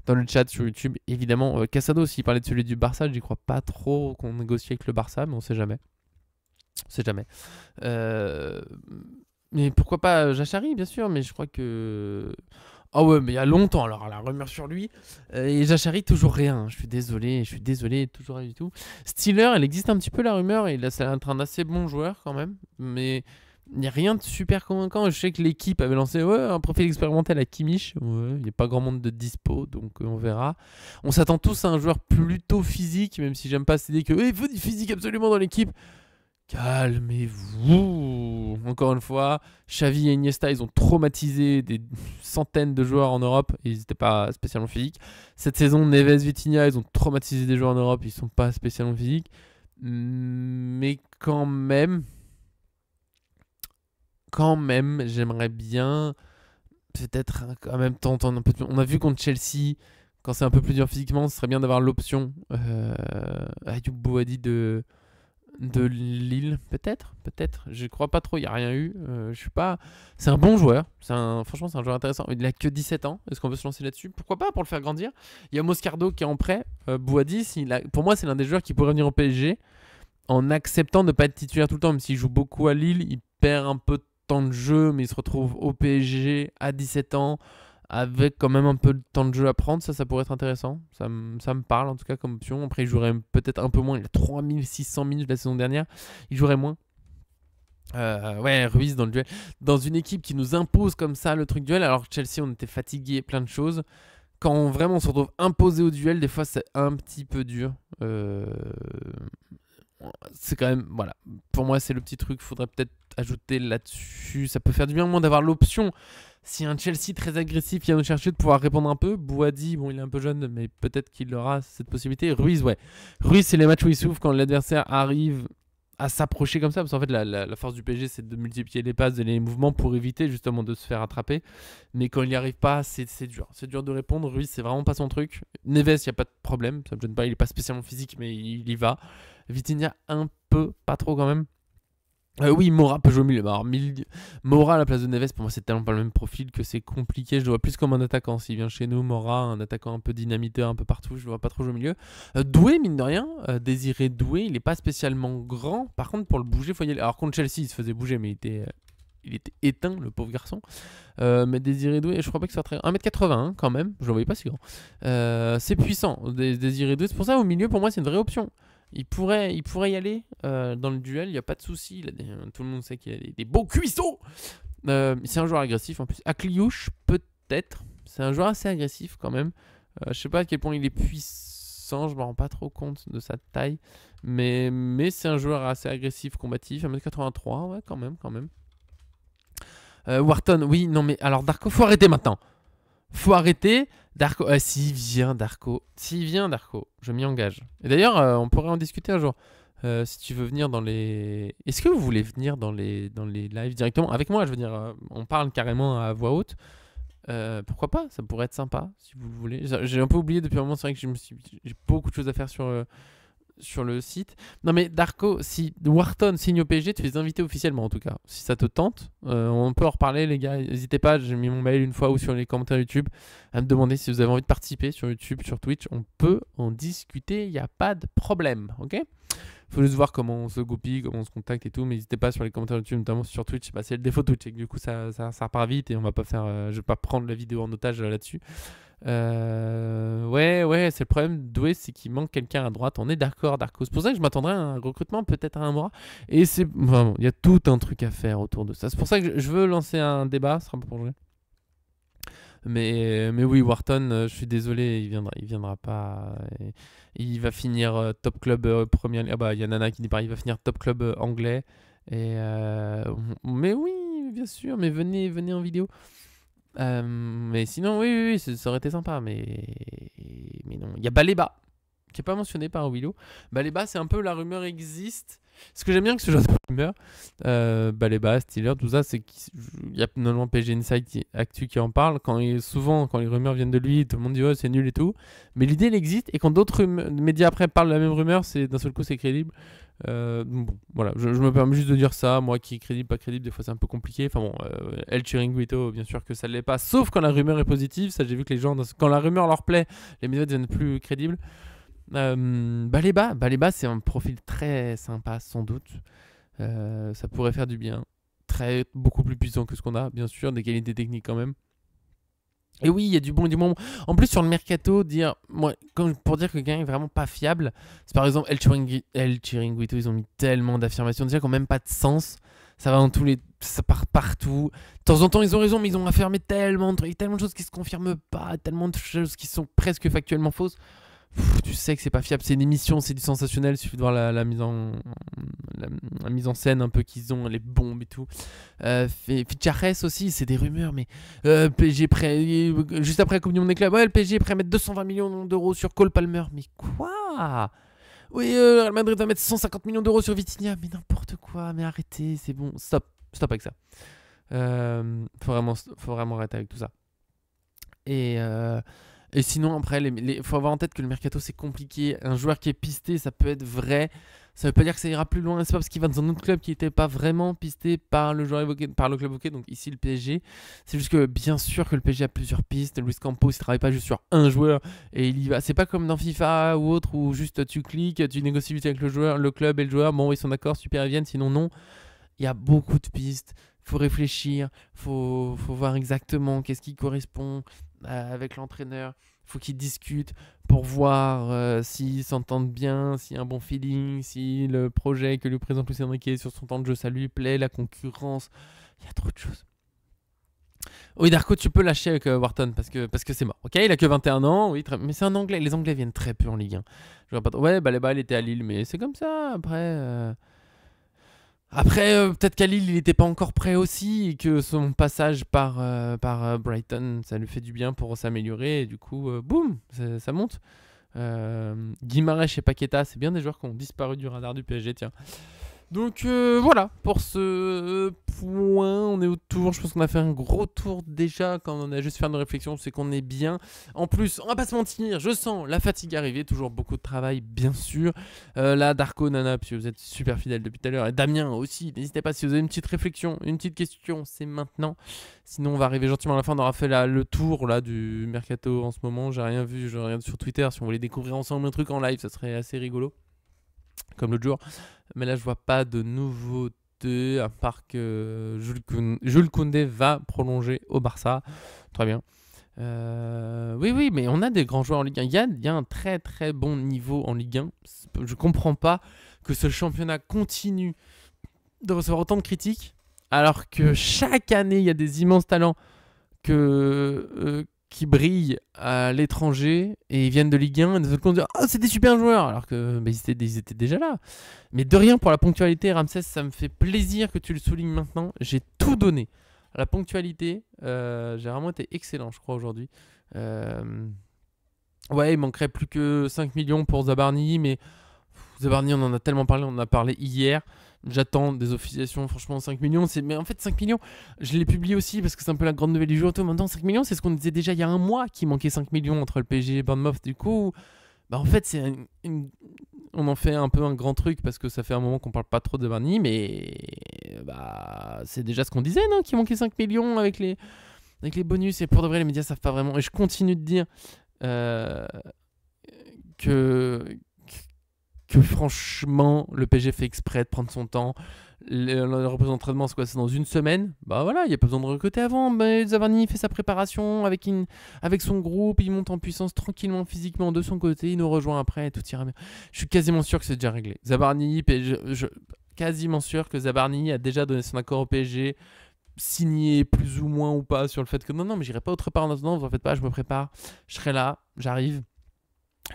dans le chat sur YouTube, évidemment. Casado, s'il parlait de celui du Barça, j'y crois pas trop qu'on négocie avec le Barça, mais on sait jamais. On sait jamais. Mais pourquoi pas Jachari, bien sûr, mais je crois que. Ah ouais, mais il y a longtemps, alors la rumeur sur lui. Et Jachari, toujours rien. Je suis désolé, toujours rien du tout. Stiller, elle existe un petit peu la rumeur, et là, c'est un train d'assez bon joueur quand même, mais il n'y a rien de super convaincant. Je sais que l'équipe avait lancé un profil expérimental à Kimmich. Ouais, il n'y a pas grand monde de dispo, donc on verra. On s'attend tous à un joueur plutôt physique, même si j'aime pas cette idée que il faut du physique absolument dans l'équipe. Calmez-vous. Encore une fois, Xavi et Iniesta, ils ont traumatisé des centaines de joueurs en Europe et ils n'étaient pas spécialement physiques. Cette saison, Neves, Vitinha, ils ont traumatisé des joueurs en Europe, ils sont pas spécialement physiques. Mais quand même, j'aimerais bien peut-être en même temps, on a vu contre Chelsea quand c'est un peu plus dur physiquement, ce serait bien d'avoir l'option Ayoub Boadi de Lille, peut-être. Je crois pas trop, il n'y a rien eu. Je suis pas. C'est un bon joueur. Franchement, c'est un joueur intéressant. Il a que 17 ans. Est-ce qu'on veut se lancer là-dessus? Pourquoi pas pour le faire grandir? Il y a Moscardo qui est en prêt. Boadi, pour moi, c'est l'un des joueurs qui pourrait venir au PSG en acceptant de ne pas être titulaire tout le temps. Même s'il joue beaucoup à Lille, il perd un peu de temps de jeu, mais il se retrouve au PSG à 17 ans avec quand même un peu de temps de jeu à prendre. Ça pourrait être intéressant. Ça me parle en tout cas comme option. Après, il jouerait peut-être un peu moins. Il a 3600 minutes la saison dernière. Il jouerait moins. Ouais, Ruiz dans le duel. Dans une équipe qui nous impose comme ça le truc duel, alors que Chelsea, on était fatigué, plein de choses. Quand vraiment on se retrouve imposé au duel, des fois c'est un petit peu dur. C'est quand même, voilà, pour moi c'est le petit truc, faudrait peut-être ajouter là-dessus. Ça peut faire du bien au moins d'avoir l'option. Si un Chelsea très agressif vient nous chercher, de pouvoir répondre un peu. Boadi, bon, il est un peu jeune, mais peut-être qu'il aura cette possibilité. Ruiz, ouais. Ruiz, c'est les matchs où il souffre quand l'adversaire arrive à s'approcher comme ça. Parce qu'en fait, la force du PSG, c'est de multiplier les passes et les mouvements pour éviter justement de se faire attraper. Mais quand il n'y arrive pas, c'est dur. C'est dur de répondre. Ruiz, c'est vraiment pas son truc. Neves, il n'y a pas de problème. Ça me gêne pas. Il n'est pas spécialement physique, mais il y va. Vitinha, un peu, pas trop quand même. Oui, Mora peut jouer au milieu. Alors, Mora à la place de Neves, pour moi, c'est tellement pas le même profil que c'est compliqué. Je le vois plus comme un attaquant. S'il vient chez nous, Mora, un attaquant un peu dynamiteur, un peu partout, je le vois pas trop jouer au milieu. Doué, mine de rien, Désiré Doué, il est pas spécialement grand. Par contre, pour le bouger, il faut y aller. Alors, contre Chelsea, il se faisait bouger, mais il était éteint, le pauvre garçon. Mais Désiré Doué, je crois pas que ça soit très. 1m80 quand même, je le voyais pas si grand. C'est puissant, Désiré Doué. C'est pour ça, au milieu, pour moi, c'est une vraie option. Il pourrait y aller dans le duel, il n'y a pas de souci. Tout le monde sait qu'il a des beaux cuisseaux. C'est un joueur agressif en plus. Akliouche, peut-être. C'est un joueur assez agressif quand même. Je sais pas à quel point il est puissant, je me rends pas trop compte de sa taille. Mais c'est un joueur assez agressif, combatif. 1m83, ouais, quand même. Wharton, oui, non mais alors Darko, faut arrêter maintenant. Faut arrêter. Darko, s'il vient Darko, je m'y engage. Et d'ailleurs, on pourrait en discuter un jour. Si tu veux venir dans les... Est-ce que vous voulez venir dans les lives directement avec moi? Je veux dire, on parle carrément à voix haute. Pourquoi pas? Ça pourrait être sympa, si vous le voulez. J'ai un peu oublié depuis un moment, c'est vrai que j'ai beaucoup de choses à faire sur le site. Non mais Darko, si Wharton signe au PSG, tu es invité officiellement en tout cas. Si ça te tente, on peut en reparler les gars. N'hésitez pas, j'ai mis mon mail une fois ou sur les commentaires YouTube à me demander si vous avez envie de participer sur YouTube, sur Twitch. On peut en discuter, il n'y a pas de problème, ok? Faut juste voir comment on se goupille, comment on se contacte et tout. Mais n'hésitez pas sur les commentaires YouTube, notamment sur Twitch. Bah, c'est le défaut de Twitch, et que du coup ça repart vite et on va pas faire, je vais pas prendre la vidéo en otage là-dessus. Ouais, c'est le problème Doué, c'est qu'il manque quelqu'un à droite. On est d'accord, Darko. C'est pour ça que je m'attendrais à un recrutement, peut-être à un Mora. Et c'est vraiment, il y a tout un truc à faire autour de ça. C'est pour ça que je veux lancer un débat. Ce sera pas pour jouer. Mais oui, Wharton, je suis désolé, il viendra pas. Il va finir top club premier. Ah bah, il y a Nana qui dit pareil, il va finir top club anglais. Mais oui, bien sûr, mais venez en vidéo. Mais sinon, oui, ça aurait été sympa. Mais non. Il y a Baleba, qui n'est pas mentionné par Willow. Baleba, c'est un peu la rumeur existe. Ce que j'aime bien que ce genre de rumeur, Baleba, Steelers, tout ça, c'est qu'il y a normalement PG Insight Actu qui en parle. Souvent, quand les rumeurs viennent de lui, tout le monde dit ouais, c'est nul et tout. Mais l'idée, elle existe. Et quand d'autres médias après parlent de la même rumeur, d'un seul coup, c'est crédible. Bon, voilà, je me permets juste de dire ça. Moi qui est crédible, pas crédible, des fois c'est un peu compliqué. Enfin bon, El Chiringuito, bien sûr que ça ne l'est pas. Sauf quand la rumeur est positive. Ça, j'ai vu que les gens, quand la rumeur leur plaît, les médias deviennent plus crédibles. Baleba, c'est un profil très sympa, sans doute. Ça pourrait faire du bien. Beaucoup plus puissant que ce qu'on a, bien sûr, des qualités techniques quand même. Et oui, il y a du bon et du bon. En plus, sur le mercato, pour dire que quelqu'un est vraiment pas fiable, c'est par exemple El Chiringuito, ils ont mis tellement d'affirmations déjà qui n'ont même pas de sens. Ça va ça part partout. De temps en temps, ils ont raison, mais ils ont affirmé tellement de choses qui se confirment pas, tellement de choses qui sont presque factuellement fausses. Tu sais que c'est pas fiable, c'est une émission, c'est du sensationnel, il suffit de voir la mise en scène un peu qu'ils ont, les bombes et tout. Fichares aussi, c'est des rumeurs, mais PSG juste après la Coupe du Monde des clubs, ouais, le PSG est prêt à mettre 220 millions d'euros sur Cole Palmer, mais quoi? Oui, le Real Madrid va mettre 150 millions d'euros sur Vitinha, mais n'importe quoi, mais arrêtez, c'est bon, stop avec ça. Faut vraiment arrêter avec tout ça. Et sinon, après, faut avoir en tête que le mercato, c'est compliqué. Un joueur qui est pisté, ça peut être vrai. Ça veut pas dire que ça ira plus loin. C'est pas parce qu'il va dans un autre club qui n'était pas vraiment pisté par le joueur évoqué, par le club évoqué, donc ici le PSG. C'est juste que bien sûr que le PSG a plusieurs pistes. Luis Campos, il travaille pas juste sur un joueur et il y va. C'est pas comme dans FIFA ou autre où juste tu cliques, tu négocies vite avec le joueur, le club et le joueur. Bon, ils sont d'accord, super, ils viennent. Sinon, non. Il y a beaucoup de pistes. Faut réfléchir. Faut voir exactement qu'est-ce qui correspond avec l'entraîneur. Faut qu'ils discutent pour voir s'ils s'entendent bien, s'il y a un bon feeling, si le projet que lui présente Luis Enrique sur son temps de jeu, ça lui plaît, la concurrence. Il y a trop de choses. Oui, Darko, tu peux lâcher avec Wharton parce que c'est mort. Ok, il a que 21 ans, oui, mais c'est un Anglais. Les Anglais viennent très peu en Ligue 1. Je vois pas ouais, Baleba, il était à Lille, mais c'est comme ça. Après, peut-être qu'à Lille, il n'était pas encore prêt aussi et que son passage par Brighton, ça lui fait du bien pour s'améliorer. Et du coup, boum, ça monte. Guimarães et Paqueta, c'est bien des joueurs qui ont disparu du radar du PSG, tiens. Donc voilà, pour ce point, on est autour. Je pense qu'on a fait un gros tour déjà quand on a juste fait nos réflexions, c'est qu'on est bien. En plus, on va pas se mentir, je sens la fatigue arriver, toujours beaucoup de travail, bien sûr. Là, Darko, Nana, puisque vous êtes super fidèles depuis tout à l'heure, et Damien aussi, n'hésitez pas si vous avez une petite réflexion, une petite question, c'est maintenant. Sinon, on va arriver gentiment à la fin, on aura fait le tour là, du mercato en ce moment. J'ai rien vu, je regarde sur Twitter, si on voulait découvrir ensemble un truc en live, ça serait assez rigolo. Comme l'autre jour. Mais là, je vois pas de nouveauté, à part que Jules Koundé va prolonger au Barça. Très bien. Oui, mais on a des grands joueurs en Ligue 1. Il y a un très très bon niveau en Ligue 1. Je comprends pas que ce championnat continue de recevoir autant de critiques, alors que chaque année, il y a des immenses talents qui brillent à l'étranger et ils viennent de Ligue 1 et de on dit oh, c'est des super joueurs alors que ils étaient déjà là. Mais de rien pour la ponctualité, Ramsès, ça me fait plaisir que tu le soulignes maintenant. J'ai tout donné. La ponctualité, j'ai vraiment été excellent, je crois, aujourd'hui. Ouais, il manquerait plus que 5 millions pour Zabarni, mais Zabarni, on en a tellement parlé, on en a parlé hier. J'attends des officiations, franchement 5 millions, mais en fait 5 millions, je l'ai publié aussi parce que c'est un peu la grande nouvelle du jour. Maintenant 5 millions, c'est ce qu'on disait déjà il y a un mois qu'il manquait 5 millions entre le PSG et Bournemouth. Du coup, en fait on en fait un peu un grand truc parce que ça fait un moment qu'on parle pas trop de Barney, mais c'est déjà ce qu'on disait, non, qu'il manquait 5 millions avec les bonus. Et pour de vrai, les médias savent pas vraiment. Et je continue de dire que franchement, le PSG fait exprès de prendre son temps. Le représentation, c'est dans une semaine. Bah voilà, il n'y a pas besoin de recruter avant. Zabarni fait sa préparation avec son groupe. Il monte en puissance tranquillement, physiquement de son côté. Il nous rejoint après et tout ira bien. Je suis quasiment sûr que c'est déjà réglé. Zabarni, quasiment sûr que Zabarni a déjà donné son accord au PSG, signé plus ou moins ou pas sur le fait que non, mais j'irai pas autre part en attendant. Vous en faites pas, je me prépare. Je serai là, j'arrive.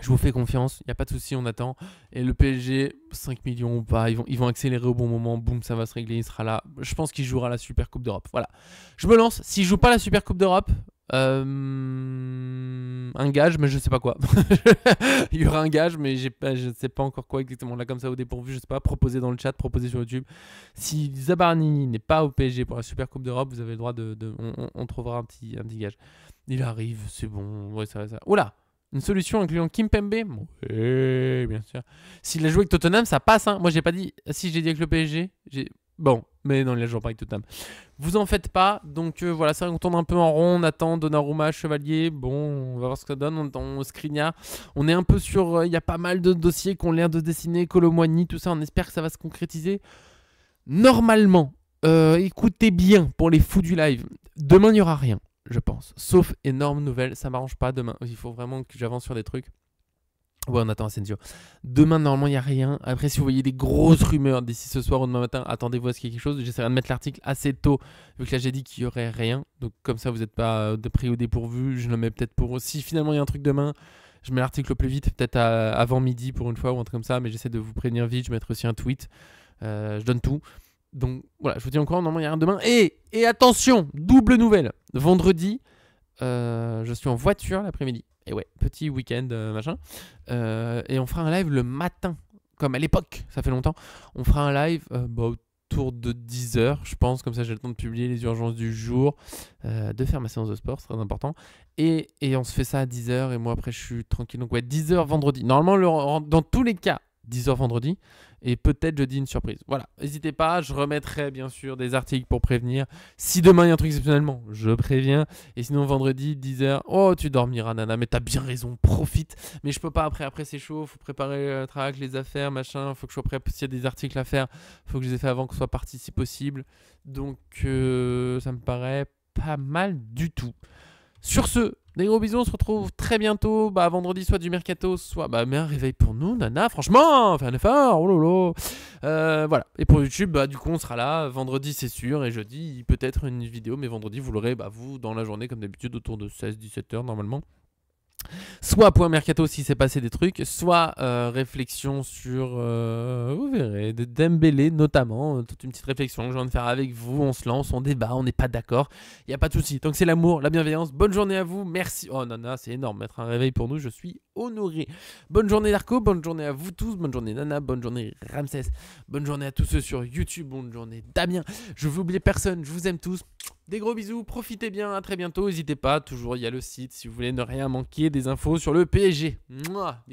Je vous fais confiance, il n'y a pas de souci, on attend. Et le PSG, 5 millions ou pas, ils vont accélérer au bon moment, boum, ça va se régler, il sera là. Je pense qu'il jouera la Super Coupe d'Europe. Voilà. Je me lance. S'il joue pas la Super Coupe d'Europe, un gage, mais je sais pas quoi. Il y aura un gage, mais je ne sais pas encore quoi exactement. Là, comme ça, au dépourvu, je sais pas. Proposez dans le chat, proposez sur YouTube. Si Zabarni n'est pas au PSG pour la Super Coupe d'Europe, vous avez le droit on trouvera un petit gage. Il arrive, c'est bon. Ouais, ça. Oula! Une solution incluant Kimpembe? Oui, bien sûr. S'il a joué avec Tottenham, ça passe. Hein. Moi, j'ai pas dit. Si, j'ai dit avec le PSG. Bon, mais non, il a joué pas avec Tottenham. Vous en faites pas. Donc voilà, c'est vrai qu'on tourne un peu en rond. On attend Donnarumma, Chevalier. Bon, on va voir ce que ça donne. On attend Skriniar. On est un peu sur. Il y a pas mal de dossiers qui ont l'air de se dessiner. Colomboigny, tout ça. On espère que ça va se concrétiser. Normalement, écoutez bien pour les fous du live. Demain, il n'y aura rien. Je pense. Sauf énorme nouvelle, ça m'arrange pas demain. Il faut vraiment que j'avance sur des trucs. Ouais, on attend Asensio. Demain, normalement, il n'y a rien. Après, si vous voyez des grosses rumeurs d'ici ce soir ou demain matin, attendez-vous à ce qu'il y ait quelque chose. J'essaierai de mettre l'article assez tôt, vu que là, j'ai dit qu'il n'y aurait rien. Donc, comme ça, vous n'êtes pas pris au dépourvu. Je le mets peut-être pour... Si finalement, il y a un truc demain, je mets l'article au plus vite, peut-être avant midi pour une fois ou un truc comme ça. Mais j'essaie de vous prévenir vite. Je mettrai aussi un tweet. Je donne tout. Donc voilà, je vous dis encore, normalement il y a rien demain. Et attention, double nouvelle. Vendredi, je suis en voiture l'après-midi. Et ouais, petit week-end machin. Et on fera un live le matin, comme à l'époque, ça fait longtemps. On fera un live autour de 10h, je pense. Comme ça, j'ai le temps de publier les urgences du jour, de faire ma séance de sport, c'est très important. Et on se fait ça à 10h et moi, après, je suis tranquille. Donc, ouais, 10h vendredi. Normalement, dans tous les cas, 10h vendredi. Et peut-être jeudi une surprise. Voilà, n'hésitez pas, je remettrai bien sûr des articles pour prévenir. Si demain il y a un truc exceptionnellement, je préviens. Et sinon vendredi 10h, oh tu dormiras nana, mais t'as bien raison, profite. Mais je peux pas après c'est chaud, faut préparer le travail, les affaires, machin, faut que je sois prêt s'il y a des articles à faire, faut que je les ai fait avant que ce soit parti si possible. Donc ça me paraît pas mal du tout. Sur ce, des gros bisous, on se retrouve très bientôt, vendredi, soit du mercato, soit mais un réveil pour nous, nana, franchement, fais un effort, oh lolo. Voilà, et pour YouTube, du coup, on sera là, vendredi c'est sûr, et jeudi, peut-être une vidéo, mais vendredi, vous l'aurez, vous, dans la journée, comme d'habitude, autour de 16-17h normalement. Soit point mercato s'il s'est passé des trucs, soit réflexion sur, vous verrez, de Dembélé notamment, toute une petite réflexion que je viens de faire avec vous, on se lance, on débat, on n'est pas d'accord, il n'y a pas de souci. Donc c'est l'amour, la bienveillance, bonne journée à vous, merci. Oh Nana, c'est énorme, mettre un réveil pour nous, je suis honoré. Bonne journée Darko, bonne journée à vous tous, bonne journée Nana, bonne journée Ramsès, bonne journée à tous ceux sur YouTube, bonne journée Damien, je vous oublie personne, je vous aime tous. Des gros bisous, profitez bien, à très bientôt, n'hésitez pas, toujours il y a le site si vous voulez ne rien manquer des infos sur le PSG. Mouah.